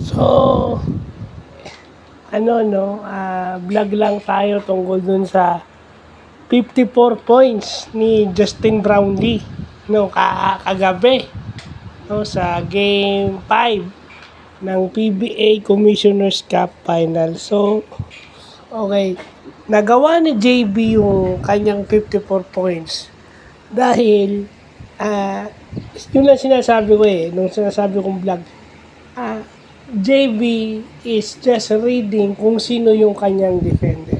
So, vlog lang tayo tungkol dun sa 54 points ni Justin Brownlee kagabi sa Game 5 ng PBA Commissioner's Cup Final. So, okay, nagawa ni JB yung kanyang 54 points dahil yun lang sinasabi ko nung sinasabi kong vlog. JB is just reading kung sino yung kanyang defender.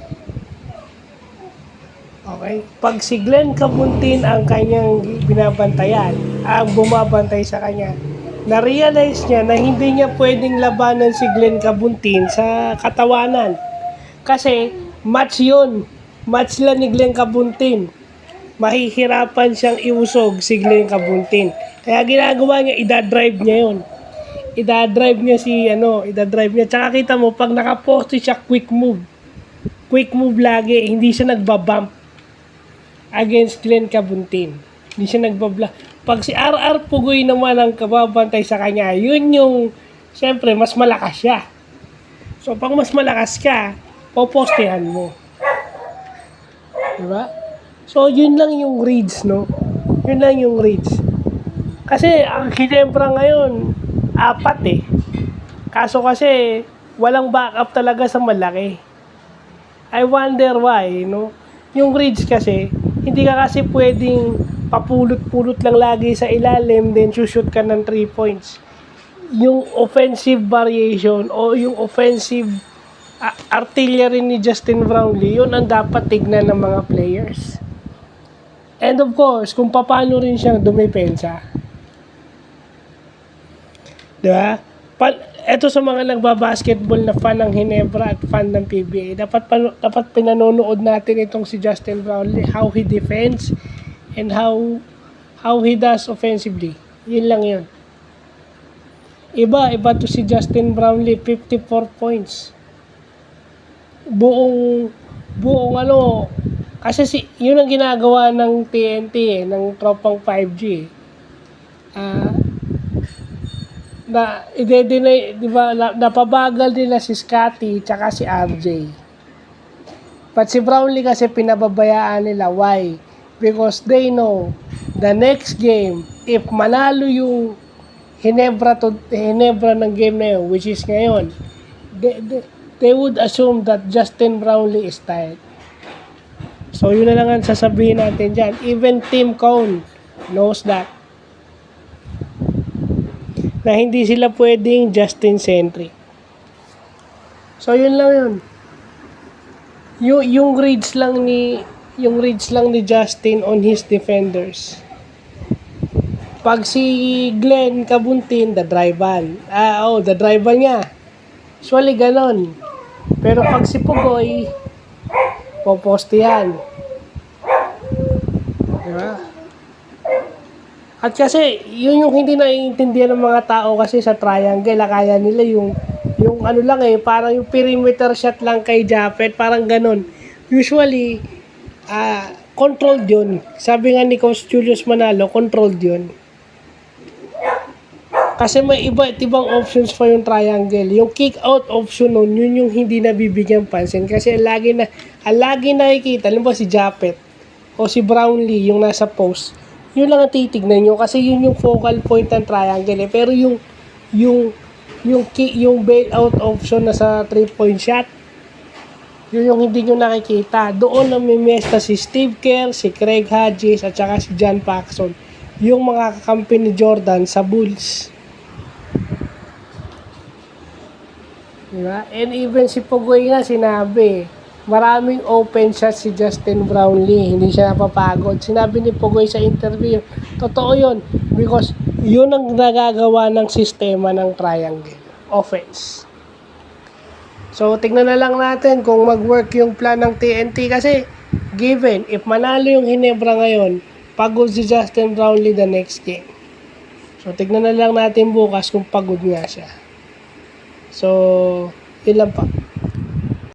Okay? Pag si Glenn Cabuntin ang kanyang binabantayan, ang bumabantay sa kanya, na-realize niya na hindi niya pwedeng labanan si Glenn Cabuntin sa katawanan. Kasi match yun. Match lang ni Glenn Cabuntin. Mahihirapan siyang iusog si Glenn Cabuntin. Kaya ginagawa niya, idadrive niya yun. Idadrive niya. Tsaka kita mo, pag nakaposte siya, quick move. Quick move lagi. Hindi siya nagbabump against Glenn Cabuntin. Hindi siya nagbabla. Pag si RR Pugoy naman ang kababantay sa kanya, yun yung, siyempre, mas malakas siya. So, pag mas malakas ka, popostehan mo. Diba? So, yun lang yung reads, no? Yun lang yung reads. Kasi, ang Ginebra ngayon, 4 Kaso kasi, walang backup talaga sa malaki. I wonder why, no? Yung reads kasi, hindi ka kasi pwedeng papulot-pulot lang lagi sa ilalim, then shoot ka ng 3 points. Yung offensive variation o yung offensive artillery ni Justin Brownlee, yun ang dapat tignan ng mga players. And of course, kung paano rin siyang dumepensa. Diba? Ito sa mga nagbabasketball na fan ng Ginebra at fan ng PBA, dapat pinanonood natin itong si Justin Brownlee, how he defends and how he does offensively. Yun lang yun. Iba to si Justin Brownlee, 54 points. Buong kasi yun ang ginagawa ng TNT ng tropang 5G na i-deny, di ba, napabagal nila si Scotty tsaka si RJ. But si Brownlee kasi pinababayaan nila. Why? Because they know the next game, if manalo yung Ginebra ng game na yun, which is ngayon, they would assume that Justin Brownlee is tired. So yun na lang ang sasabihin natin dyan. Even Tim Cone knows that. Na hindi sila pwedeng Justin-centric. So yun lang yun. Yung reads lang ni Justin on his defenders. Pag si Glenn Cabuntin, the drive-an. The drive-an niya. Usually ganon. Pero pag si Pugoy, poposte yan. Diba? At kasi, yun yung hindi naiintindihan ng mga tao kasi sa triangle, kaya nila yung parang yung perimeter shot lang kay Japet, parang ganun. Usually, controlled yun. Sabi nga ni Coach Julius Manalo, controlled yun. Kasi may ibang options pa yung triangle. Yung kick-out option nun, yun yung hindi nabibigyan pansin. Kasi lagi nakikita, alam ba si Japet o si Brownlee, yung nasa post, yun lang ang titignan nyo kasi yun yung focal point ng triangle Pero yung bailout option na sa 3-point shot, yun yung hindi nyo nakikita. Doon namimiesta si Steve Kerr, si Craig Hodges, at saka si John Paxson, yung mga kakampi ni Jordan sa Bulls. Diba? And even si Pugoy nga sinabi, maraming open shots si Justin Brownlee, hindi siya napapagod. Sinabi ni Pugoy sa interview, totoo yun, because yun ang nagagawa ng sistema ng triangle offense. So, tignan na lang natin kung mag-work yung plan ng TNT kasi given, if manalo yung Ginebra ngayon, pagod si Justin Brownlee the next game. So, tignan na lang natin bukas kung pagod nga siya. So, yun lang pa.